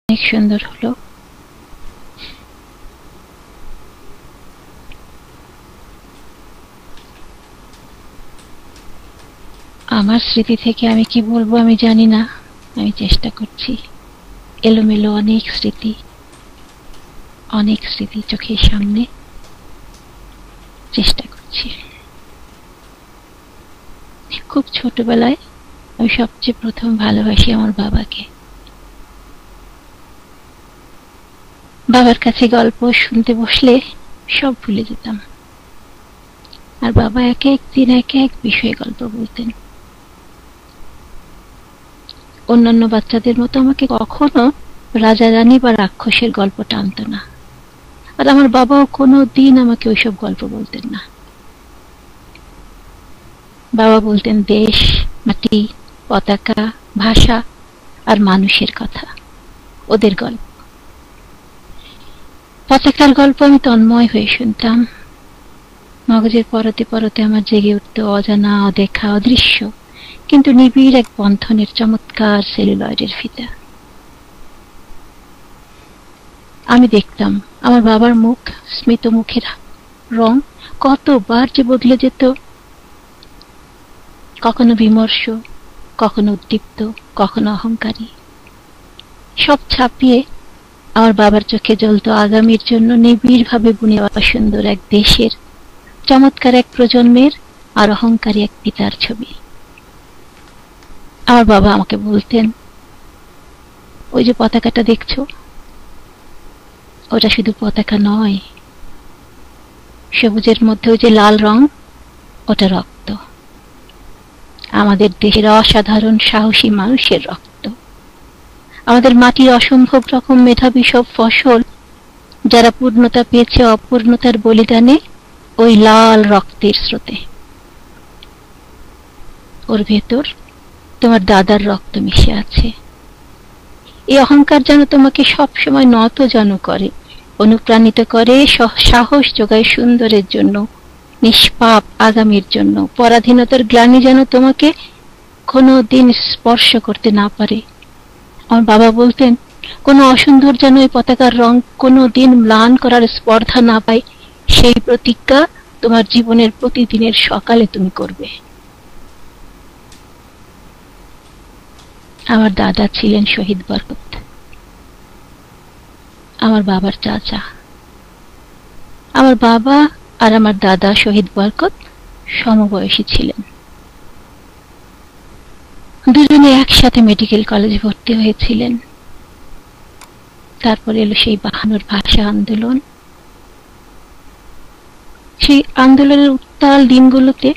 অনেক সুন্দর হলো। আমার স্মৃতি থেকে আমি কি বলবো আমি জানি না, আমি চেষ্টা করছি। এলোমেলো অনেক স্মৃতি চোখের সামনে, চেষ্টা করছি। খুব ছোটবেলায় আমি সবচেয়ে প্রথম ভালোবাসি আমার বাবাকে। বাবার কাছে গল্প শুনতে বসলে সব ভুলে যেতাম, আর বাবা এক এক দিন এক এক বিষয়ে গল্প বলতেন। অন্যান্য বাচ্চাদের মতো আমাকে কখনো রাজা রানী বা রাক্ষসের গল্প টানত না, আর আমার বাবাও কোনো দিন আমাকে ওইসব গল্প বলতেন না। বাবা বলতেন দেশ, মাটি, পতাকা, ভাষা আর মানুষের কথা, ওদের গল্প। পতাকার গল্প আমি তন্ময় হয়ে শুনতাম। মগজের পরতে পরতে আমার জেগে উঠত অজানা, অদেখা, অদৃশ্য কিন্তু নিবিড় এক বন্ধনের চমৎকার সেলুলয়েডের ফিতা। আমি দেখতাম আমার বাবার মুখ, স্মিত মুখের রং কতবার যে বদলে যেত, কখনো বিমর্ষ, কখনো উদ্দীপ্ত, কখনো অহংকারী। সব ছাপিয়ে আমার বাবার চোখে জ্বলত আগামীর জন্য নিবিড় ভাবে বুনে দেওয়া সুন্দর এক দেশের, চমৎকার এক প্রজন্মের আর অহংকারী এক পিতার ছবি। আমার বাবা আমাকে বলতেন, ওই যে পতাকাটা দেখছো, ওটা শুধু পতাকা নয়, সবুজের মধ্যে ওই যে লাল রং, ওটা রক্ত, আমাদের দেশের অসাধারণ সাহসী মানুষের রক্ত, আমাদের মাটির অসম্ভব রকম মেধাবী সব ফসল যারা পূর্ণতা পেয়েছে অপূর্ণতার বলিদানে ওই লাল রক্তের স্রোতে। ওর ভেতর তোমার দাদার রক্ত মিশে আছে। এই অহংকার যেন তোমাকে সব সময় নত যেন করে, অনুপ্রাণিত করে, সাহস যোগায় সুন্দরের জন্য, নিষ্পাপ আগামীর জন্য। পরাধীনতার গ্লানি যেন তোমাকে কোনো দিন স্পর্শ করতে না পারে। আমার বাবা বলতেন, কোনো অসুন্দর যেন এই পতাকার রং কোনো দিন ম্লান করার স্পর্ধা না পায়, সেই প্রতিজ্ঞা তোমার জীবনের প্রতিদিনের সকালে তুমি করবে। আমার দাদা ছিলেন শহীদ বরকত, আমার বাবার চাচা। আমার বাবা আর আমার দাদা শহীদ বরকত সমবয়সী ছিলেন। দুজনে একসাথে মেডিকেল কলেজে ভর্তি হয়েছিলেন। তারপরে এলো সেই 52 ভাষা আন্দোলন। সেই আন্দোলনের উত্তাল দিনগুলোতে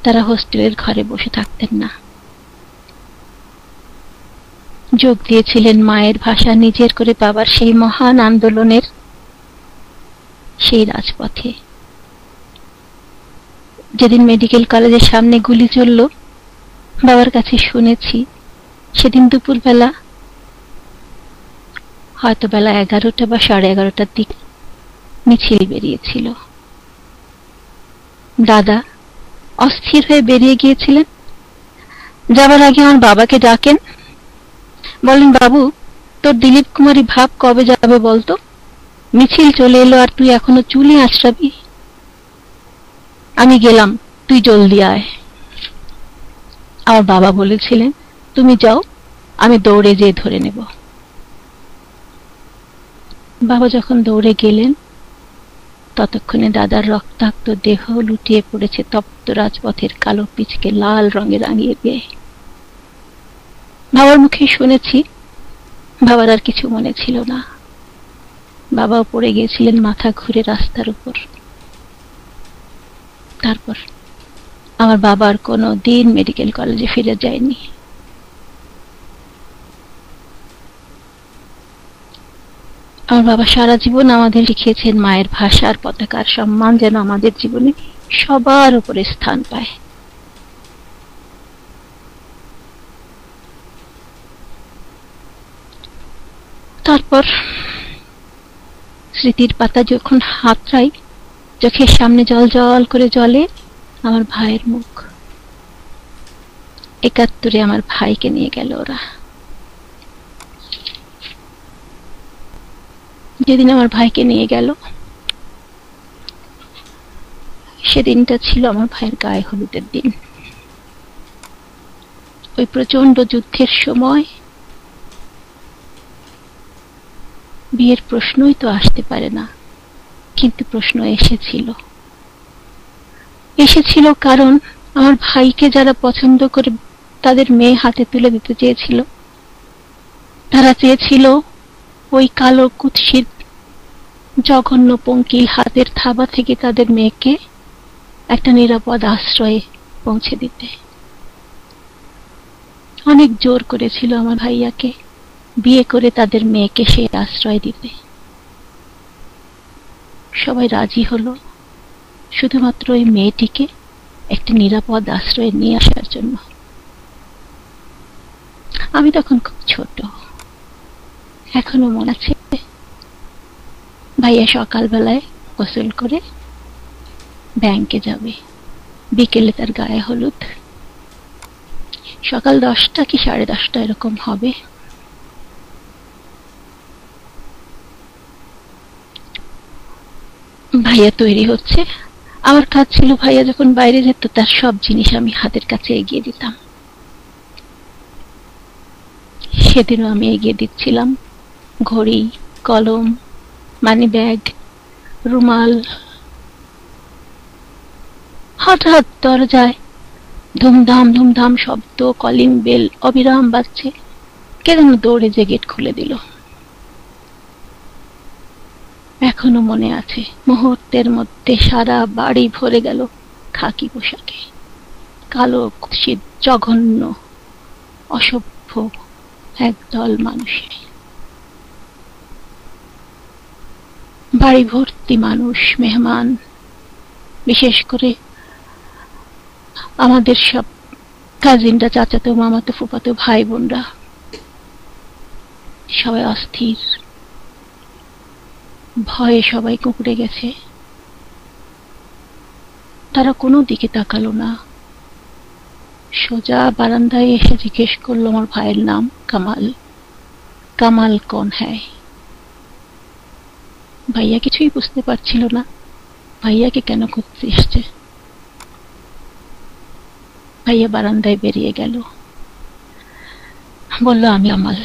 তারা হোস্টেলের ঘরে বসে থাকতেন না, যোগ দিয়েছিলেন মায়ের ভাষা নিজের করে বাবার সেই মহান আন্দোলনের সেই রাজপথে। যেদিন মেডিকেল কলেজের সামনে গুলি চলল, বাবার কাছে শুনেছি সেদিন দুপুরবেলা, হয়তো বেলা 11টা বা 11:30টার দিকে মিছিল বেরিয়েছিল। দাদা অস্থির হয়ে বেরিয়ে গিয়েছিলেন। যাবার আগে আমার বাবাকে ডাকেন, বলেন, বাবু তোর দিলীপ কুমারী ভাব কবে যাবে বলতো? মিছিল চলে এলো আর তুই এখনো চুলে আঁচড়াবি। আমি গেলাম, তুই জলদি আয়। আমার বাবা বলেছিলেন, তুমি যাও, আমি দৌড়ে যেয়ে ধরে নেব। বাবা যখন দৌড়ে গেলেন, ততক্ষণে দাদার রক্তাক্ত দেহ লুটিয়ে পড়েছে তপ্ত রাজপথের কালো পিচকে লাল রঙে রাঙিয়ে দিয়ে। বাবার মুখে শুনেছি, বাবার আর কিছু মনে ছিল না। বাবাও পড়ে গিয়েছিলেন মাথা ঘুরে রাস্তার উপর। তারপর আমার বাবার কোনো দিন মেডিকেল কলেজে ফিরে যায়নি। আমার বাবা সারা জীবন আমাদের শিখিয়েছেন মায়ের ভাষা আর পতাকার সম্মান যেন আমাদের জীবনে সবার উপরে স্থান পায়। তারপর স্মৃতির পাতা যখন হাতড়াই, চোখের সামনে জল জল করে জ্বলে আমার ভাইয়ের মুখ। 71-এ আমার ভাইকে নিয়ে গেল ওরা। যেদিন আমার ভাইকে নিয়ে গেল, সেদিনটা ছিল আমার ভাইয়ের গায়ে হলুদের দিন। ওই প্রচন্ড যুদ্ধের সময় বিয়ের প্রশ্নই তো আসতে পারে না, কিন্তু প্রশ্ন এসেছিল কারণ আমার ভাইকে যারা পছন্দ করে তাদের মেয়ে হাতে তুলে দিতে চেয়েছিল, তারা চেয়েছিল ওই কালো কুৎসিত জঘন্য পঙ্কিল হাতের থাবা থেকে তাদের মেয়েকে একটা নিরাপদ আশ্রয়ে পৌঁছে দিতে। অনেক জোর করেছিল আমার ভাইয়াকে বিয়ে করে তাদের মেয়েকে সেই আশ্রয় দিতে। সবাই রাজি হলো শুধুমাত্র ওই মেয়েটিকে একটি নিরাপদ আশ্রয়ে নিয়ে আসার জন্য। আমি তখন খুব ছোট, এখনো মনে আছে ভাইয়া সকালবেলায় গোসল করে ব্যাংকে যাবে, বিকেলে তার গায়ে হলুদ। সকাল 10টা কি 10:30 এরকম হবে। ভাইয়া তৈরি হচ্ছে, আমার কাজ ছিল ভাইয়া যখন বাইরে যেত তার সব জিনিস আমি হাতের কাছে এগিয়ে দিতাম। সেদিনও আমি এগিয়ে দিচ্ছিলাম ঘড়ি, কলম, মানি ব্যাগ, রুমাল। হঠাৎ দরজায় ধুমধাম ধুমধাম শব্দ, কলিং বেল অবিরাম বাজছে। কে যেন দৌড়ে যে গেট খুলে দিল। এখনো মনে আছে, মুহূর্তের মধ্যে সারা বাড়ি ভরে গেল খাকি পোশাকে, কালো কুৎসিত জঘন্য অসভ্য একদল মানুষে। বাড়ি ভর্তি মানুষ, মেহমান, বিশেষ করে আমাদের সব কাজিনরা, চাচাতো, মামাতো, ফুফাতো ভাই বোনরা সবাই অস্থির, ভয়ে সবাই কুঁকড়ে গেছে। তারা কোনো দিকে তাকালো না, সোজা বারান্দায় এসে জিজ্ঞেস করলো আমার ভাইয়ের নাম। কামাল। কামাল কোন হ্যায়? ভাইয়া কিছুই বুঝতে পারছিল না ভাইয়াকে কেন খুঁজতে এসছে। ভাইয়া বারান্দায় বেরিয়ে গেল, বলল আমি কামাল।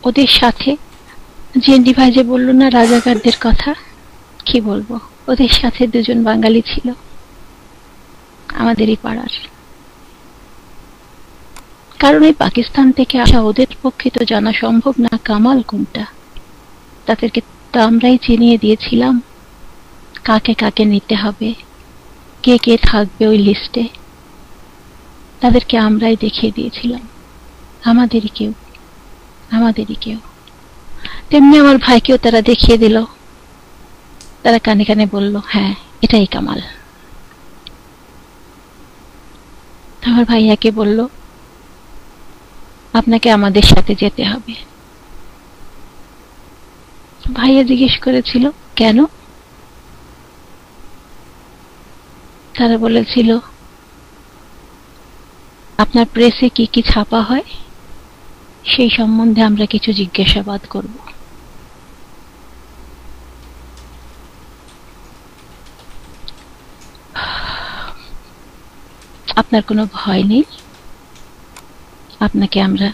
ওদের সাথে জেন্ডি ভাই যে বলল না রাজাকারদের কথা, কি বলবো, ওদের সাথে দুজন বাঙালি ছিল আমাদেরই পাড়ার। কারণ এই পাকিস্তান থেকে আসা ওদের পক্ষে তো জানা সম্ভব না কামাল কোনটা। তাদেরকে তো আমরাই চিনিয়ে দিয়েছিলাম কাকে কাকে নিতে হবে, কে কে থাকবে ওই লিস্টে। তাদেরকে আমরাই দেখিয়ে দিয়েছিলাম আমাদেরই কেউ। তেমনি আমার ভাইকেও তারা দেখিয়ে দিল। তারা কানে কানে বলল, হ্যাঁ এটাই কামাল। আমার ভাইয়াকে বলল, আপনাকে আমাদের সাথে যেতে হবে। ভাইয়া জিজ্ঞেস করেছিল কেন? তারা বলেছিল, আপনার প্রেসে কি কি ছাপা হয় সেই সম্বন্ধে আমরা কিছু জিজ্ঞাসাবাদ করব। আপনার কোনো ভয় নেই, আপনাকে আমরা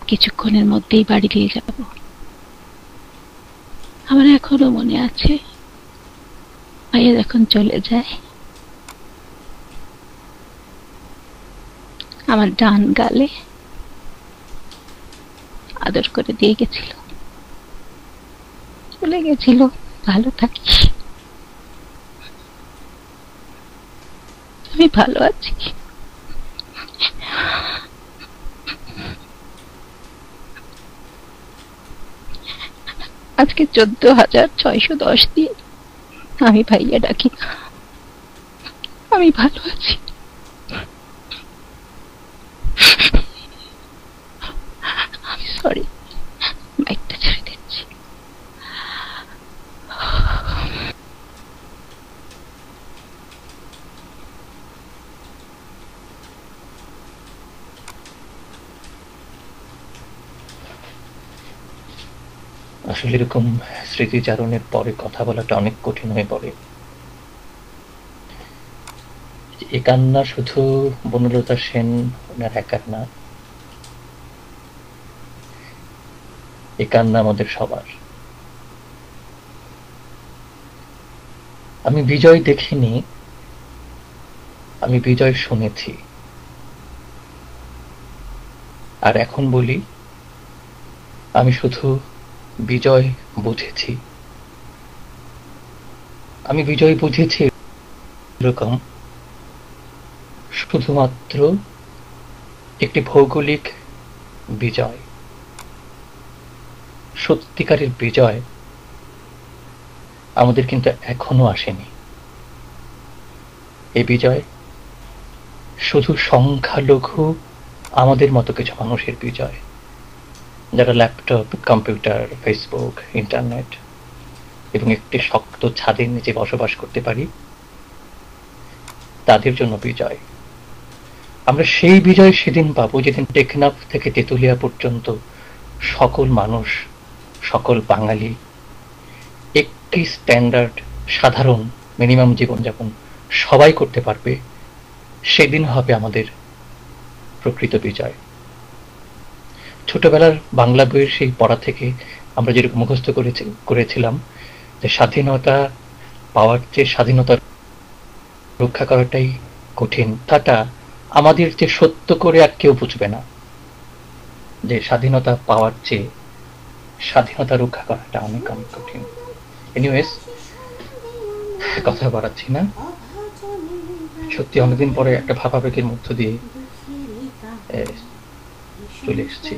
কিছুক্ষণের মধ্যেই বাড়ি দিয়ে যাব। আমার এখনো মনে আছে ভাইয়া যখন চলে যায় আমার ডান গালে আদর করে দিয়ে গেছিল, চলে গেছিল, ভালো থাকিস। আমি ভালো আছি। আজকে 14,610 দিয়ে আমি ভাইয়া ডাকি। আমি ভালো আছি। আমি সরি, বাইকটা ছেড়ে দিচ্ছি। আসলে এরকম স্মৃতিচারণের পরে কথা বলাটা অনেক কঠিন হয়ে পড়ে। এ কান্না শুধু বনলতা সেন ওনার একার না, এ কান্না আমাদের সবার। আমি বিজয় দেখিনি, আমি বিজয় শুনেছি। আর এখন বলি, আমি শুধু বিজয় বুঝেছি। আমি বিজয় বুঝেছি এরকম, শুধুমাত্র একটি ভৌগোলিক বিজয়। সত্যিকারের বিজয় আমাদের কিন্তু এখনো আসেনি। এ বিজয় শুধু সংখ্যালঘু আমাদের মতো কিছু মানুষের বিজয়, যারা ল্যাপটপ, কম্পিউটার, ফেসবুক, ইন্টারনেট এবং একটি শক্ত ছাদের নিচে বসবাস করতে পারি, তাদের জন্য বিজয়। আমরা সেই বিজয় সেদিন পাবো যেদিন টেকনাফ থেকে তেতুলিয়া পর্যন্ত সকল মানুষ, সকল বাঙালি একটি স্ট্যান্ডার্ড সাধারণ মিনিমাম জীবনযাপন সবাই করতে পারবে। সেদিন হবে আমাদের প্রকৃত বিজয়। ছোটবেলার বাংলা বইয়ের সেই পড়া থেকে আমরা যেরকম মুখস্থ করেছিলাম যে স্বাধীনতা পাওয়ার চেয়ে স্বাধীনতা রক্ষা করাটাই কঠিন, তাটা আমাদের যে সত্য করে আর কেউ বুঝবে না যে স্বাধীনতা পাওয়ার চেয়ে স্বাধীনতা রক্ষা করাটা অনেক অনেক কঠিন। এনিওয়েজ, কথা বাড়াচ্ছি না। সত্যি অনেকদিন পরে একটা ভাবাবেগের মধ্য দিয়ে চলে এসেছি।